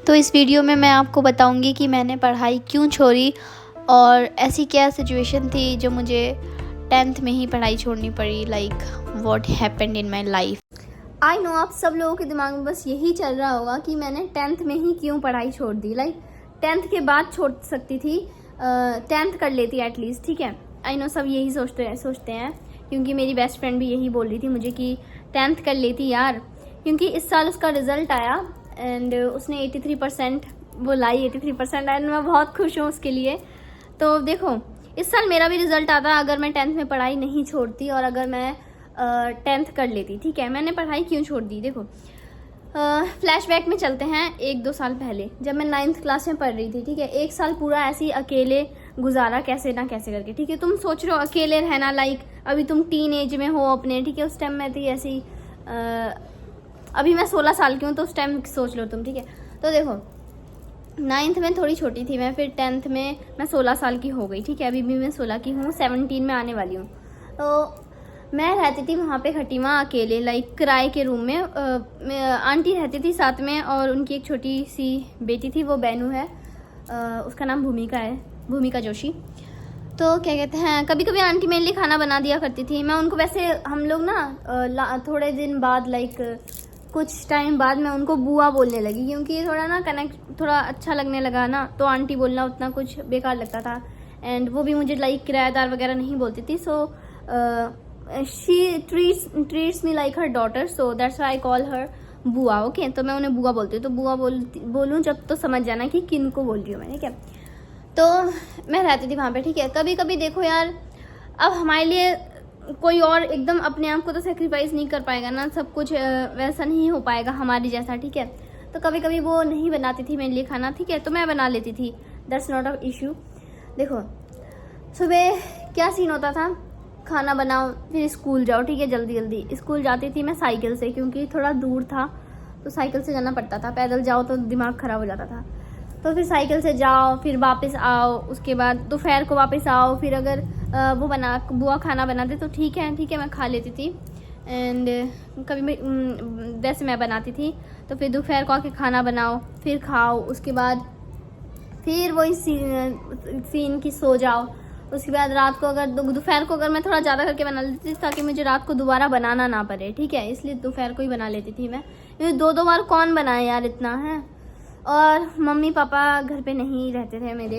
तो इस वीडियो में मैं आपको बताऊंगी कि मैंने पढ़ाई क्यों छोड़ी और ऐसी क्या सिचुएशन थी जो मुझे 10th में ही पढ़ाई छोड़नी पड़ी। Like what happened in my life. I know आप सब लोगों के दिमाग में बस यही चल रहा होगा कि मैंने 10th में ही क्यों पढ़ाई छोड़ दी। लाइक 10th के बाद छोड़ सकती थी, 10th कर लेती एटलीस्ट, ठीक है। आई नो सब यही सोचते हैं क्योंकि मेरी बेस्ट फ्रेंड भी यही बोल रही थी मुझे कि 10th कर लेती यार, क्योंकि इस साल उसका रिजल्ट आया एंड उसने 83% वो लाई, 83% एंड मैं बहुत खुश हूँ उसके लिए। तो देखो इस साल मेरा भी रिजल्ट आता अगर मैं 10th में पढ़ाई नहीं छोड़ती और अगर मैं 10th कर लेती, ठीक है। मैंने पढ़ाई क्यों छोड़ दी, देखो फ्लैशबैक में चलते हैं 1-2 साल पहले जब मैं 9th क्लास में पढ़ रही थी, ठीक है। 1 साल पूरा ऐसे ही अकेले गुजारा कैसे ना कैसे करके, ठीक है। तुम सोच रहे हो अकेले रहना, लाइक अभी तुम टीन एज में हो अपने, ठीक है। उस टाइम में थी ऐसी, अभी मैं 16 साल की हूँ तो उस टाइम सोच लो तुम, ठीक है। तो देखो 9th में थोड़ी छोटी थी मैं, फिर 10th में मैं 16 साल की हो गई, ठीक है। अभी भी मैं 16 की हूँ, 17 में आने वाली हूँ। तो मैं रहती थी वहाँ पे खटीमा अकेले, लाइक किराए के रूम में। आंटी रहती थी साथ में और उनकी एक छोटी सी बेटी थी, वो बैनू है, उसका नाम भूमिका है, भूमिका जोशी। तो क्या कहते हैं, कभी कभी आंटी मेरे लिए खाना बना दिया करती थी। मैं उनको वैसे हम लोग ना थोड़े दिन बाद, लाइक कुछ टाइम बाद मैं उनको बुआ बोलने लगी क्योंकि थोड़ा ना कनेक्ट थोड़ा अच्छा लगने लगा ना, तो आंटी बोलना उतना कुछ बेकार लगता था। एंड वो भी मुझे लाइक किराएदार वगैरह नहीं बोलती थी। So she treats me like her daughter, so that's why I call her बुआ, ओके। तो मैं उन्हें बुआ बोलती हूँ, तो बुआ बोलूँ जब तो समझ जाना कि किन को बोल रही हूँ मैं, ठीक है। तो मैं रहती थी वहाँ पे, ठीक है। कभी कभी देखो यार, अब हमारे लिए कोई और एकदम अपने आप को तो सेक्रीफाइस नहीं कर पाएगा ना, सब कुछ वैसा नहीं हो पाएगा हमारी जैसा, ठीक है। तो कभी कभी वो नहीं बनाती थी मेरे लिए खाना, ठीक है, तो मैं बना लेती थी, दैट्स नॉट अ इशू। देखो सुबह क्या सीन होता था, खाना बनाओ फिर स्कूल जाओ, ठीक है। जल्दी जल्दी स्कूल जाती थी मैं साइकिल से, क्योंकि थोड़ा दूर था तो साइकिल से जाना पड़ता था, पैदल जाओ तो दिमाग ख़राब हो जाता था। तो फिर साइकिल से जाओ, फिर वापस आओ, उसके बाद दोपहर को वापस आओ। फिर अगर वो बुआ खाना बनाते तो ठीक है मैं खा लेती थी। एंड कभी वैसे मैं बनाती थी, तो फिर दोपहर को आके खाना बनाओ, फिर खाओ, उसके बाद फिर वही सीन की सो जाओ। उसके बाद रात को अगर दोपहर को अगर मैं थोड़ा ज़्यादा करके बना लेती थी ताकि मुझे रात को दोबारा बनाना ना पड़े, ठीक है, इसलिए दोपहर को ही बना लेती थी मैं, क्योंकि 2-2 बार कौन बनाए यार इतना है। और मम्मी पापा घर पे नहीं रहते थे मेरे,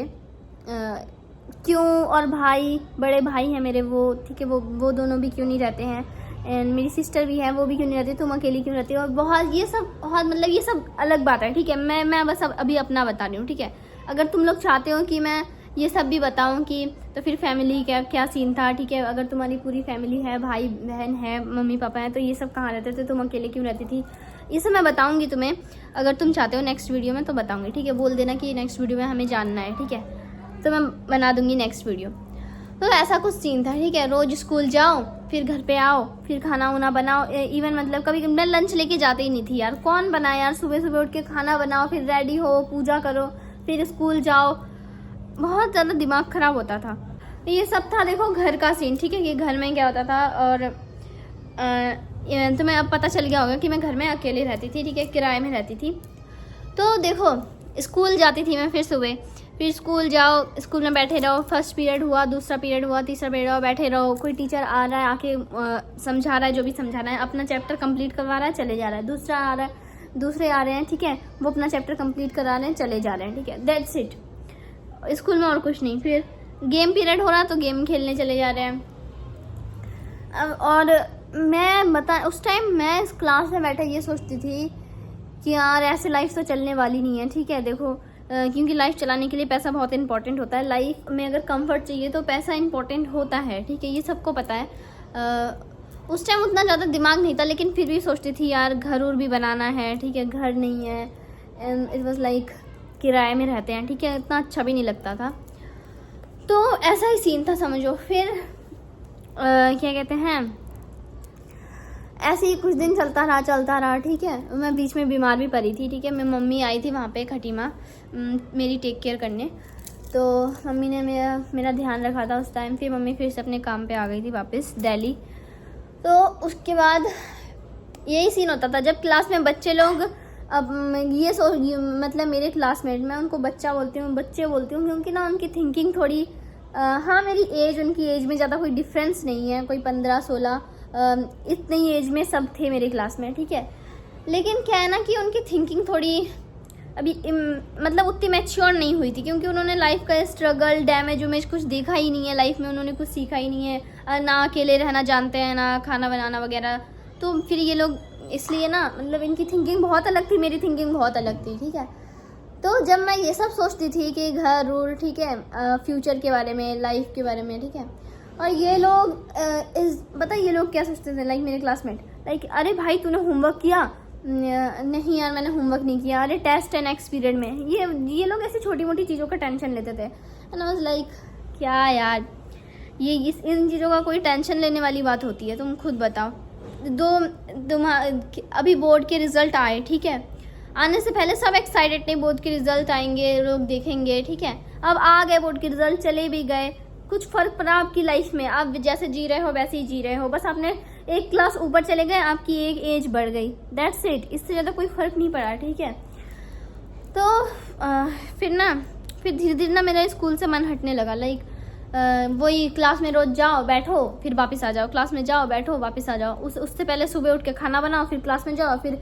क्यों, और भाई, बड़े भाई हैं मेरे वो, ठीक है, वो दोनों भी क्यों नहीं रहते हैं। एंड मेरी सिस्टर भी है, वो भी क्यों नहीं रहती, तुम अकेली क्यों रहती हो। और बहुत ये सब बहुत मतलब ये सब अलग बात है, ठीक है। मैं बस अभी अपना बता रही हूँ, ठीक है। अगर तुम लोग चाहते हो कि मैं ये सब भी बताऊँ कि तो फिर फैमिली क्या सीन था, ठीक है। अगर तुम्हारी पूरी फैमिली है, भाई बहन है, मम्मी पापा हैं, तो ये सब कहाँ रहते थे, तुम अकेले क्यों रहती थी, ये सब मैं बताऊंगी तुम्हें। अगर तुम चाहते हो नेक्स्ट वीडियो में तो बताऊंगी, ठीक है। बोल देना कि नेक्स्ट वीडियो में हमें जानना है, ठीक है, तो मैं बना दूंगी नेक्स्ट वीडियो। तो ऐसा कुछ सीन था, ठीक है। रोज स्कूल जाओ, फिर घर पे आओ, फिर खाना वाना बनाओ। इवन मतलब कभी मैं लंच लेके जाते ही नहीं थी यार, कौन बनाए यार, सुबह सुबह उठ के खाना बनाओ, फिर रेडी हो, पूजा करो, फिर स्कूल जाओ, बहुत ज़्यादा दिमाग ख़राब होता था। ये सब था देखो घर का सीन, ठीक है, कि घर में क्या होता था। और तुम्हें अब पता चल गया होगा कि मैं घर में अकेले रहती थी, ठीक है, किराए में रहती थी। तो देखो स्कूल जाती थी मैं, फिर सुबह, फिर स्कूल जाओ, स्कूल में बैठे रहो, फर्स्ट पीरियड हुआ, दूसरा पीरियड हुआ, तीसरा पीरियड हुआ, बैठे रहो। कोई टीचर आ रहा है, आके समझा रहा है, जो भी समझा रहा है, अपना चैप्टर कंप्लीट करवा रहा है, चले जा रहा है। दूसरा आ रहा है, दूसरे आ रहे हैं, ठीक है, वो अपना चैप्टर कंप्लीट करा रहे हैं, चले जा रहे हैं, ठीक है, दैट्स इट। स्कूल में और कुछ नहीं। फिर गेम पीरियड हो रहा तो गेम खेलने चले जा रहे हैं। और मैं उस टाइम मैं इस क्लास में बैठे ये सोचती थी कि यार ऐसे लाइफ तो चलने वाली नहीं है, ठीक है। देखो क्योंकि लाइफ चलाने के लिए पैसा बहुत इंपॉर्टेंट होता है। लाइफ में अगर कंफर्ट चाहिए तो पैसा इंपॉर्टेंट होता है, ठीक है, ये सबको पता है। उस टाइम उतना ज़्यादा दिमाग नहीं था, लेकिन फिर भी सोचती थी यार घर और भी बनाना है, ठीक है, घर नहीं है। एंड इट वॉज लाइक किराए में रहते हैं, ठीक है, इतना अच्छा भी नहीं लगता था। तो ऐसा ही सीन था समझो। फिर क्या कहते हैं, ऐसे ही कुछ दिन चलता रहा, ठीक है। मैं बीच में बीमार भी पड़ी थी, ठीक है। मेरी मम्मी आई थी वहाँ पे खटीमा मेरी टेक केयर करने, तो मम्मी ने मेरा ध्यान रखा था उस टाइम। फिर मम्मी फिर से अपने काम पे आ गई थी वापस दिल्ली। तो उसके बाद यही सीन होता था जब क्लास में बच्चे लोग अब मतलब मेरे क्लासमेट, मैं उनको बच्चे बोलती हूँ क्योंकि ना उनकी थिंकिंग थोड़ी हाँ मेरी एज, उनकी एज में ज़्यादा कोई डिफरेंस नहीं है, कोई 15-16 इतनी एज में सब थे मेरे क्लास में, ठीक है। लेकिन क्या है ना कि उनकी थिंकिंग थोड़ी अभी मतलब उतनी मैच्योर नहीं हुई थी, क्योंकि उन्होंने लाइफ का स्ट्रगल, डैमेज उमेज कुछ देखा ही नहीं है, लाइफ में उन्होंने कुछ सीखा ही नहीं है, ना अकेले रहना जानते हैं, ना खाना बनाना वगैरह। तो फिर ये लोग इसलिए ना, मतलब इनकी थिंकिंग बहुत अलग थी, मेरी थिंकिंग बहुत अलग थी, ठीक है। तो जब मैं ये सब सोचती थी कि घर रूल, ठीक है, फ्यूचर के बारे में, लाइफ के बारे में, ठीक है, और ये लोग पता ये लोग क्या सोचते थे, लाइक मेरे क्लासमेट, लाइक अरे भाई तूने होमवर्क किया? नहीं यार मैंने होमवर्क नहीं किया। अरे टेस्ट है नेक्स्ट पीरियड में। ये लोग ऐसी छोटी मोटी चीज़ों का टेंशन लेते थे, एंड आई वाज लाइक क्या यार, इन चीज़ों का कोई टेंशन लेने वाली बात होती है? तुम खुद बताओ। अभी बोर्ड के रिजल्ट आए, ठीक है, आने से पहले सब एक्साइटेड थे, बोर्ड के रिजल्ट आएंगे, लोग देखेंगे, ठीक है। अब आ गए बोर्ड के रिजल्ट, चले भी गए, कुछ फर्क पड़ा आपकी लाइफ में? आप जैसे जी रहे हो वैसे ही जी रहे हो, बस आपने एक क्लास ऊपर चले गए, आपकी एक एज बढ़ गई, दैट्स इट। इससे ज़्यादा कोई फर्क नहीं पड़ा, ठीक है। तो फिर धीरे धीरे ना मेरा स्कूल से मन हटने लगा, लाइक वही क्लास में रोज जाओ बैठो फिर वापस आ जाओ, क्लास में जाओ बैठो वापस आ जाओ। उससे पहले सुबह उठ के खाना बनाओ, फिर क्लास में जाओ, फिर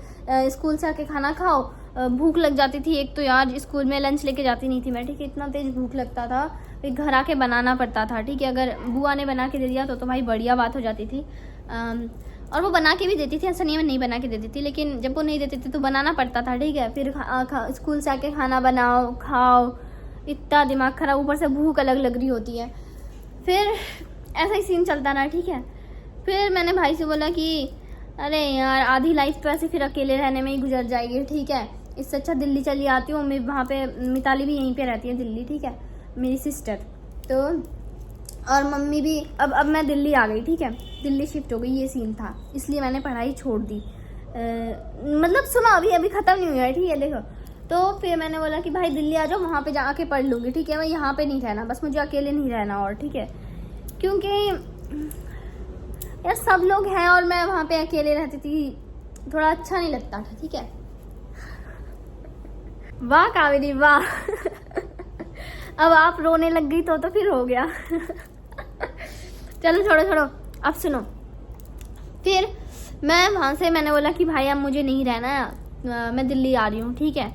स्कूल से आके खाना खाओ। भूख लग जाती थी, एक तो यार स्कूल में लंच लेके जाती नहीं थी मैं, ठीक है, इतना तेज भूख लगता था, फिर घर आके बनाना पड़ता था, ठीक है। अगर बुआ ने बना के दे दिया तो भाई बढ़िया बात हो जाती थी, और वो बना के भी देती थी, ऐसा नहीं है मैं नहीं बना के देती थी, लेकिन जब वो नहीं देती थी तो बनाना पड़ता था, ठीक है। फिर स्कूल से आके खाना बनाओ खाओ, इतना दिमाग खराब, ऊपर से भूख अलग लग रही होती है। फिर ऐसा ही सीन चलता रहा, ठीक है। फिर मैंने भाई से बोला कि अरे यार आधी लाइफ तो ऐसे फिर अकेले रहने में ही गुजर जाएगी, ठीक है, इससे अच्छा दिल्ली चली आती हूँ। मैं वहाँ पे, मिताली भी यहीं पे रहती है दिल्ली, ठीक है, मेरी सिस्टर, तो और मम्मी भी। अब मैं दिल्ली आ गई, ठीक है, दिल्ली शिफ्ट हो गई, ये सीन था, इसलिए मैंने पढ़ाई छोड़ दी। मतलब सुनो अभी ख़त्म नहीं हुआ है, ठीक है, देखो। तो फिर मैंने बोला कि भाई दिल्ली आ जाओ, वहाँ पे जाके पढ़ लूँगी, ठीक है, मैं यहाँ पे नहीं रहना, बस मुझे अकेले नहीं रहना, और ठीक है, क्योंकि यार सब लोग हैं और मैं वहाँ पे अकेले रहती थी, थोड़ा अच्छा नहीं लगता था, ठीक है। वाह कावेरी वाह अब आप रोने लग गई तो फिर हो गया चलो छोड़ो, अब सुनो। फिर मैं वहाँ से मैंने बोला कि भाई अब मुझे नहीं रहना है, मैं दिल्ली आ रही हूँ, ठीक है।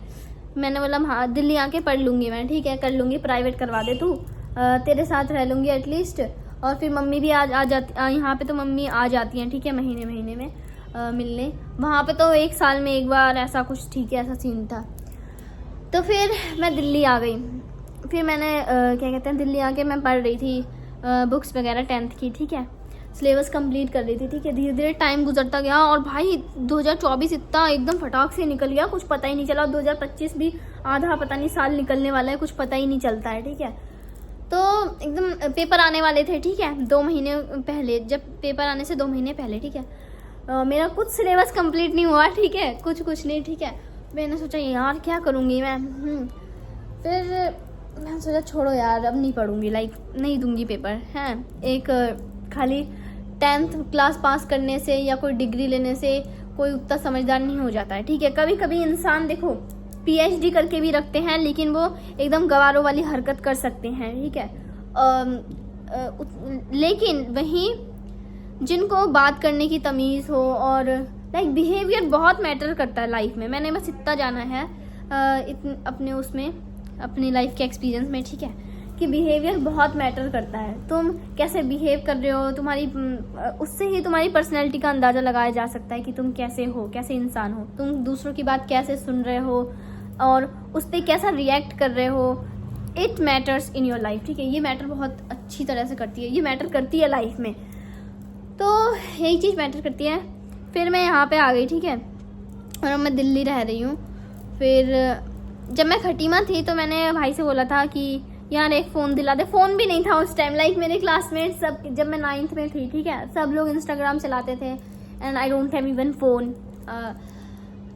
मैंने बोला हाँ दिल्ली आके पढ़ लूँगी मैं, ठीक है, कर लूँगी, प्राइवेट करवा दे तू, तेरे साथ रह लूँगी एटलीस्ट। और फिर मम्मी भी आ जाती, यहाँ पे तो मम्मी आ जाती हैं, ठीक है, महीने में मिलने। वहाँ पे तो 1 साल में 1 बार ऐसा कुछ, ठीक है, ऐसा सीन था। तो फिर मैं दिल्ली आ गई। फिर मैंने क्या कहते हैं, दिल्ली आके मैं पढ़ रही थी बुक्स वगैरह 10th की, ठीक है, सिलेबस कंप्लीट कर रही थी, ठीक है। धीरे धीरे टाइम गुजरता गया और भाई 2024 इतना एकदम फटाक से निकल गया, कुछ पता ही नहीं चला। 2025 भी आधा पता नहीं साल निकलने वाला है, कुछ पता ही नहीं चलता है, ठीक है। तो एकदम पेपर आने वाले थे, ठीक है, 2 महीने पहले, जब पेपर आने से 2 महीने पहले, ठीक है, मेरा कुछ सिलेबस कंप्लीट नहीं हुआ, ठीक है, कुछ नहीं, ठीक है। मैंने सोचा यार क्या करूँगी मैं, फिर मैंने सोचा छोड़ो यार अब नहीं पढ़ूँगी, लाइक नहीं दूंगी पेपर, हैं। एक खाली 10th क्लास पास करने से या कोई डिग्री लेने से कोई उतना समझदार नहीं हो जाता है, ठीक है। कभी कभी इंसान देखो PhD करके भी रखते हैं, लेकिन वो एकदम गवारों वाली हरकत कर सकते हैं, ठीक है। लेकिन वहीं जिनको बात करने की तमीज़ हो और लाइक बिहेवियर बहुत मैटर करता है लाइफ में। मैंने बस इतना जाना है अपने उसमें, अपनी लाइफ के एक्सपीरियंस में, ठीक है, कि बिहेवियर बहुत मैटर करता है। तुम कैसे बिहेव कर रहे हो, तुम्हारी उससे ही तुम्हारी पर्सनैलिटी का अंदाज़ा लगाया जा सकता है कि तुम कैसे हो, कैसे इंसान हो, तुम दूसरों की बात कैसे सुन रहे हो और उस पर कैसा रिएक्ट कर रहे हो। It matters in your life, ठीक है, ये मैटर बहुत अच्छी तरह से करती है, ये मैटर करती है लाइफ में, तो यही चीज़ मैटर करती है। फिर मैं यहाँ पे आ गई, ठीक है, और अब मैं दिल्ली रह रही हूँ। फिर जब मैं खटीमा थी तो मैंने भाई से बोला था कि यार एक फ़ोन दिला दे। फ़ोन भी नहीं था उस टाइम, लाइक मेरे क्लासमेट सब, जब मैं 9th में थी, ठीक है, सब लोग इंस्टाग्राम चलाते थे and I don't have even phone.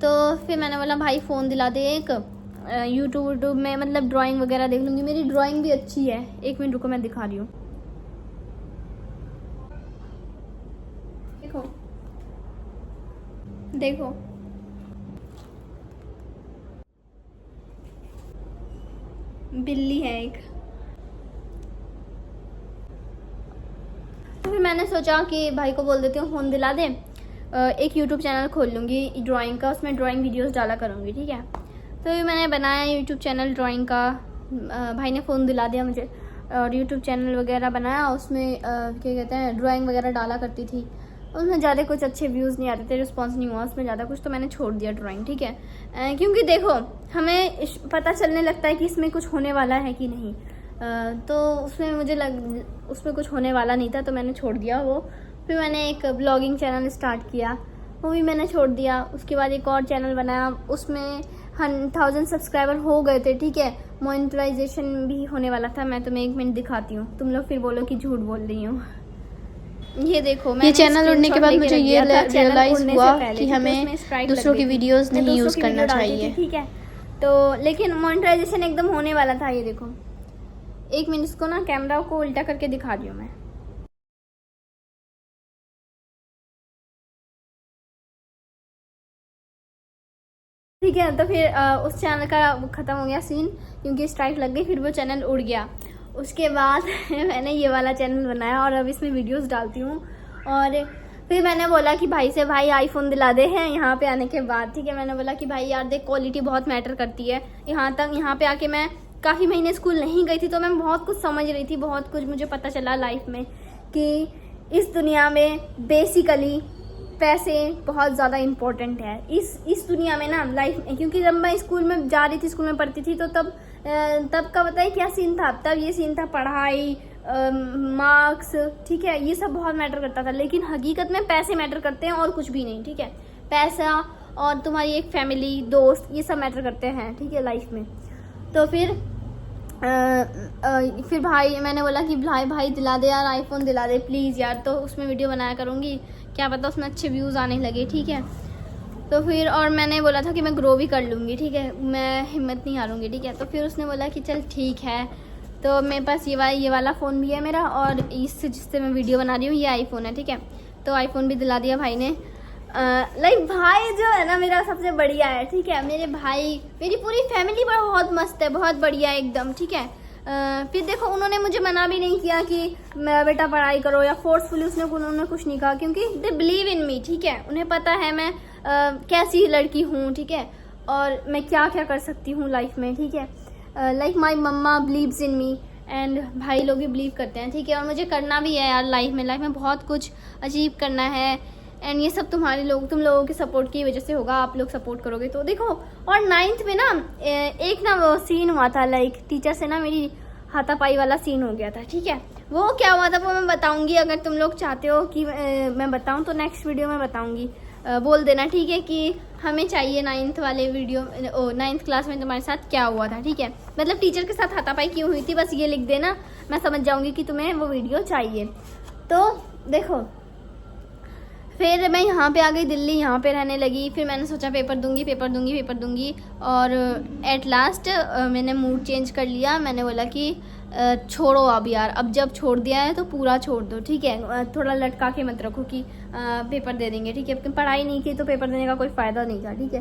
तो फिर मैंने बोला भाई फ़ोन दिला दे एक, यूट्यूब में मतलब ड्राइंग वगैरह देख लूँगी, मेरी ड्राइंग भी अच्छी है। 1 मिनट रुको मैं दिखा रही हूँ, देखो बिल्ली है एक। तो फिर मैंने सोचा कि भाई को बोल देती हूँ फ़ोन दिला दे, एक यूट्यूब चैनल खोल लूँगी ड्राइंग का, उसमें ड्राइंग वीडियोस डाला करूँगी, ठीक है। तो मैंने बनाया यूट्यूब चैनल ड्राइंग का, भाई ने फ़ोन दिला दिया मुझे और यूट्यूब चैनल वगैरह बनाया। उसमें क्या कहते हैं, ड्राइंग वगैरह डाला करती थी। उसमें ज़्यादा कुछ अच्छे व्यूज़ नहीं आते थे, रिस्पॉन्स नहीं हुआ उसमें ज़्यादा कुछ, तो मैंने छोड़ दिया ड्राइंग, ठीक है। क्योंकि देखो हमें पता चलने लगता है कि इसमें कुछ होने वाला है कि नहीं, तो उसमें मुझे उसमें कुछ होने वाला नहीं था, तो मैंने छोड़ दिया वो। फिर मैंने एक ब्लॉगिंग चैनल स्टार्ट किया, वो भी मैंने छोड़ दिया। उसके बाद एक और चैनल बनाया, उसमें 1000 सब्सक्राइबर हो गए थे, ठीक है। मोनेटाइजेशन भी होने वाला था। मैं तुम्हें 1 मिनट दिखाती हूँ, तुम लोग फिर बोलो कि झूठ बोल रही हूँ। ये देखो, ये चैनल उड़ने के बाद मुझे ये रियलाइज हुआ कि हमें दूसरों की वीडियोस नहीं यूज करना चाहिए, ठीक है। तो लेकिन मोनेटाइजेशन एकदम होने वाला था। ये देखो, 1 मिनट इसको ना कैमरा को उल्टा करके दिखा रही हूँ मैं। ठीक है, तो फिर उस चैनल का ख़त्म हो गया सीन, क्योंकि स्ट्राइक लग गई, फिर वो चैनल उड़ गया। उसके बाद मैंने ये वाला चैनल बनाया और अब इसमें वीडियोस डालती हूँ। और फिर मैंने बोला कि भाई से, भाई आईफोन दिला दे हैं यहाँ पे आने के बाद, ठीक है। मैंने बोला कि भाई यार देख, क्वालिटी बहुत मैटर करती है। यहाँ पे आके मैं काफ़ी महीने स्कूल नहीं गई थी, तो मैं बहुत कुछ समझ रही थी, बहुत कुछ मुझे पता चला लाइफ में कि इस दुनिया में बेसिकली पैसे बहुत ज़्यादा इम्पोर्टेंट है इस दुनिया में ना, लाइफ में। क्योंकि जब मैं स्कूल में जा रही थी, स्कूल में पढ़ती थी, तो तब का बताइए क्या सीन था। तब ये सीन था, पढ़ाई, मार्क्स, ठीक है, ये सब बहुत मैटर करता था। लेकिन हकीकत में पैसे मैटर करते हैं और कुछ भी नहीं, ठीक है। पैसा और तुम्हारी एक फैमिली, दोस्त, ये सब मैटर करते हैं, ठीक है, लाइफ में। तो फिर भाई, मैंने बोला कि भाई दिला दे यार, आईफोन दिला दे प्लीज़ यार। तो उसमें वीडियो बनाया करूँगी, क्या पता उसमें अच्छे व्यूज़ आने लगे, ठीक है। तो फिर और मैंने बोला था कि मैं ग्रो भी कर लूँगी, ठीक है, मैं हिम्मत नहीं हारूँगी, ठीक है। तो फिर उसने बोला कि चल ठीक है। तो मेरे पास ये वाला फ़ोन भी है मेरा, और जिससे मैं वीडियो बना रही हूँ ये आईफोन है, ठीक है। तो आईफोन भी दिला दिया भाई ने। लाइक भाई जो है ना मेरा सबसे बढ़िया है, ठीक है। मेरे भाई, मेरी पूरी फैमिली बहुत मस्त है, बहुत बढ़िया एकदम, ठीक है। फिर देखो, उन्होंने मुझे मना भी नहीं किया कि बेटा पढ़ाई करो, या फोर्सफुली उन्होंने कुछ नहीं कहा, क्योंकि दे बिलीव इन मी, ठीक है। उन्हें पता है मैं कैसी लड़की हूँ, ठीक है, और मैं क्या क्या कर सकती हूँ लाइफ में, ठीक है। Like my mamma believes in me, and भाई लोग भी बिलीव करते हैं, ठीक है। और मुझे करना भी है यार लाइफ में बहुत कुछ अचीव करना है, एंड ये सब तुम लोगों के सपोर्ट की वजह से होगा। आप लोग सपोर्ट करोगे तो देखो। और 9th में ना एक ना वो सीन हुआ था, लाइक टीचर से ना मेरी हाथापाई वाला सीन हो गया था, ठीक है। वो क्या हुआ था वो मैं बताऊंगी, अगर तुम लोग चाहते हो कि मैं बताऊं तो नेक्स्ट वीडियो में बताऊंगी। बोल देना, ठीक है, कि हमें चाहिए 9th वाले वीडियो, 9th क्लास में तुम्हारे साथ क्या हुआ था, ठीक है। मतलब टीचर के साथ हाथापाई क्यों हुई थी, बस ये लिख देना, मैं समझ जाऊंगी कि तुम्हें वो वीडियो चाहिए। तो देखो, फिर मैं यहाँ पे आ गई दिल्ली, यहाँ पे रहने लगी। फिर मैंने सोचा पेपर दूंगी, और एट लास्ट मैंने मूड चेंज कर लिया। मैंने बोला कि छोड़ो अब यार, अब जब छोड़ दिया है तो पूरा छोड़ दो, ठीक है। थोड़ा लटका के मत रखो कि पेपर दे देंगे, ठीक है। पढ़ाई नहीं की तो पेपर देने का कोई फ़ायदा नहीं था, ठीक है।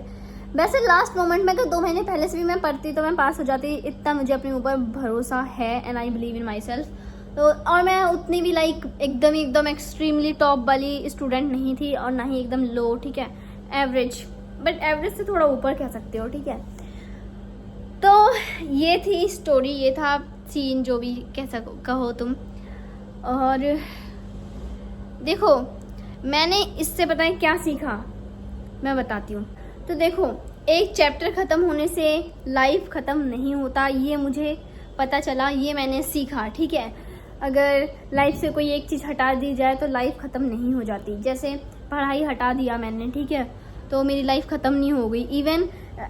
वैसे लास्ट मोमेंट में, अगर 2 महीने पहले से भी मैं पढ़ती तो मैं पास हो जाती, इतना मुझे अपने ऊपर भरोसा है, and I believe in my self. तो और मैं उतनी भी लाइक एकदम एक्सट्रीमली टॉप वाली स्टूडेंट नहीं थी, और ना ही एकदम लो, ठीक है, एवरेज, बट एवरेज से थोड़ा ऊपर कह सकते हो, ठीक है। तो ये थी स्टोरी, ये था सीन, जो भी कहो तुम। और देखो, मैंने इससे पता है क्या सीखा, मैं बताती हूँ। तो देखो, एक चैप्टर ख़त्म होने से लाइफ ख़त्म नहीं होता, ये मुझे पता चला, ये मैंने सीखा, ठीक है। अगर लाइफ से कोई एक चीज़ हटा दी जाए तो लाइफ ख़त्म नहीं हो जाती। जैसे पढ़ाई हटा दिया मैंने, ठीक है, तो मेरी लाइफ ख़त्म नहीं हो गई। इवन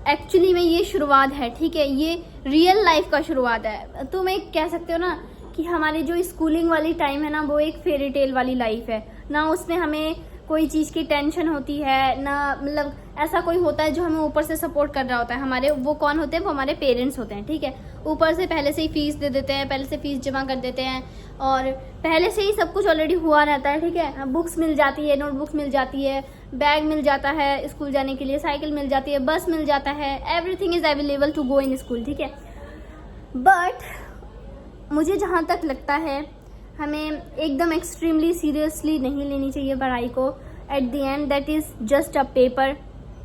एक्चुअली में ये शुरुआत है, ठीक है, ये रियल लाइफ का शुरुआत है। तो मैं कह सकते हो ना कि हमारी जो स्कूलिंग वाली टाइम है ना, वो एक फेरी टेल वाली लाइफ है ना। उसमें हमें कोई चीज़ की टेंशन होती है ना, मतलब ऐसा कोई होता है जो हमें ऊपर से सपोर्ट कर रहा होता है। हमारे वो कौन होते हैं, वो हमारे पेरेंट्स होते हैं, ठीक है। ऊपर से पहले से ही फीस दे देते हैं, पहले से फीस जमा कर देते हैं, और पहले से ही सब कुछ ऑलरेडी हुआ रहता है, ठीक है। बुक्स मिल जाती है, नोटबुक्स मिल जाती है, बैग मिल जाता है स्कूल जाने के लिए, साइकिल मिल जाती है, बस मिल जाता है, everything is available to go in school, ठीक है। बट मुझे जहाँ तक लगता है हमें एकदम एक्सट्रीमली सीरियसली नहीं लेनी चाहिए पढ़ाई को। At the end that is just a paper,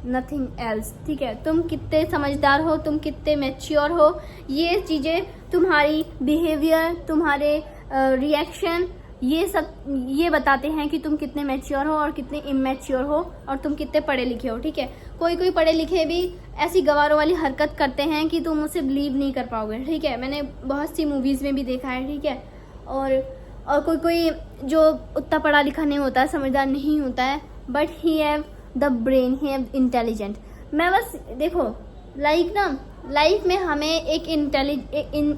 nothing else. ठीक है, तुम कितने समझदार हो, तुम कितने मैच्योर हो, ये चीज़ें तुम्हारी बिहेवियर, तुम्हारे रिएक्शन, ये सब ये बताते हैं कि तुम कितने मैच्योर हो और कितने इमैच्योर हो और तुम कितने पढ़े लिखे हो। ठीक है, कोई पढ़े लिखे भी ऐसी गवारों वाली हरकत करते हैं कि तुम उसे बिलीव नहीं कर पाओगे। ठीक है, मैंने बहुत सी मूवीज़ में भी देखा है। ठीक है, और कोई जो उतना पढ़ा लिखा नहीं होता है, समझदार नहीं होता है, but he have the brain, he have intelligent. मैं बस देखो लाइफ में हमें एक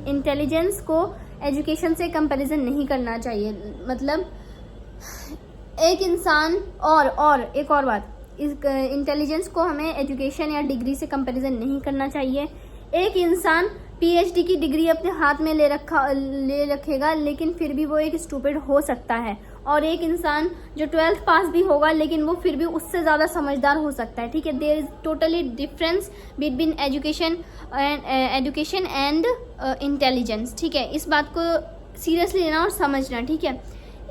इंटेलिजेंस को एजुकेशन से कंपैरिजन नहीं करना चाहिए। मतलब एक इंसान और एक और बात, इस इंटेलिजेंस को हमें एजुकेशन या डिग्री से कंपैरिजन नहीं करना चाहिए। एक इंसान पीएचडी की डिग्री अपने हाथ में ले रखेगा लेकिन फिर भी वो एक स्टूपिड हो सकता है, और एक इंसान जो 12th पास भी होगा लेकिन वो फिर भी उससे ज़्यादा समझदार हो सकता है। ठीक है, there is totally difference between education and intelligence. ठीक है, इस बात को सीरियसली लेना और समझना। ठीक है,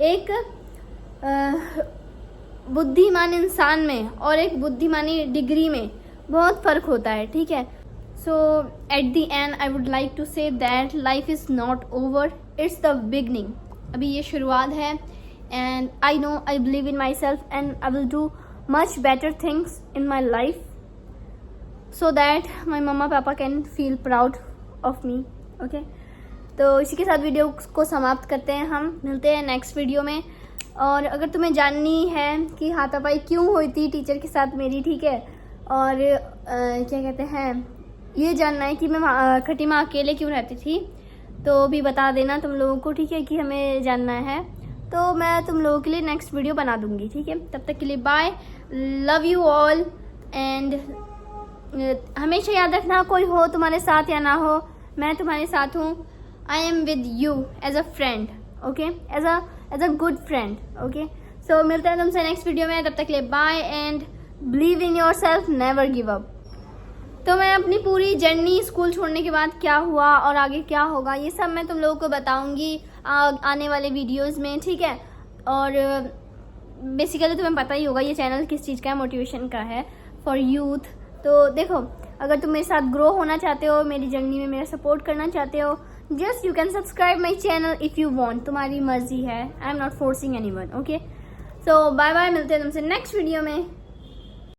एक बुद्धिमान इंसान में और एक बुद्धिमानी डिग्री में बहुत फ़र्क होता है। ठीक है, so at the end I would like to say that life is not over, it's the beginning। अभी ये शुरुआत है, and I know I believe in myself and I will do much better things in my life so that my mama papa can feel proud of me। okay, तो इसी के साथ video को समाप्त करते हैं। हम मिलते हैं नेक्स्ट वीडियो में। और अगर तुम्हें जाननी है कि हाथापाई क्यों हुई थी टीचर के साथ मेरी, ठीक है, और क्या कहते हैं, ये जानना है कि मैं खट्टी माँ अकेले क्यों रहती थी, तो भी बता देना तुम लोगों को। ठीक है, कि हमें जानना है, तो मैं तुम लोगों के लिए नेक्स्ट वीडियो बना दूंगी। ठीक है, तब तक के लिए bye, love you all. And हमेशा याद रखना, कोई हो तुम्हारे साथ या ना हो, मैं तुम्हारे साथ हूँ। I am with you as a friend. Okay, as a good friend. Okay, so मिलते हैं तुमसे नेक्स्ट वीडियो में। तब तक के लिए bye and believe in yourself, never give up. तो मैं अपनी पूरी जर्नी स्कूल छोड़ने के बाद क्या हुआ और आगे क्या होगा, ये सब मैं तुम लोगों को बताऊंगी आने वाले वीडियोस में। ठीक है, और बेसिकली तुम्हें पता ही होगा ये चैनल किस चीज़ का है, मोटिवेशन का है, फॉर यूथ। तो देखो, अगर तुम मेरे साथ ग्रो होना चाहते हो, मेरी जर्नी में मेरा सपोर्ट करना चाहते हो, just you can subscribe my channel if you want. तुम्हारी मर्जी है, I am not forcing anyone. Okay, so bye bye, मिलते हैं तुमसे नेक्स्ट वीडियो में।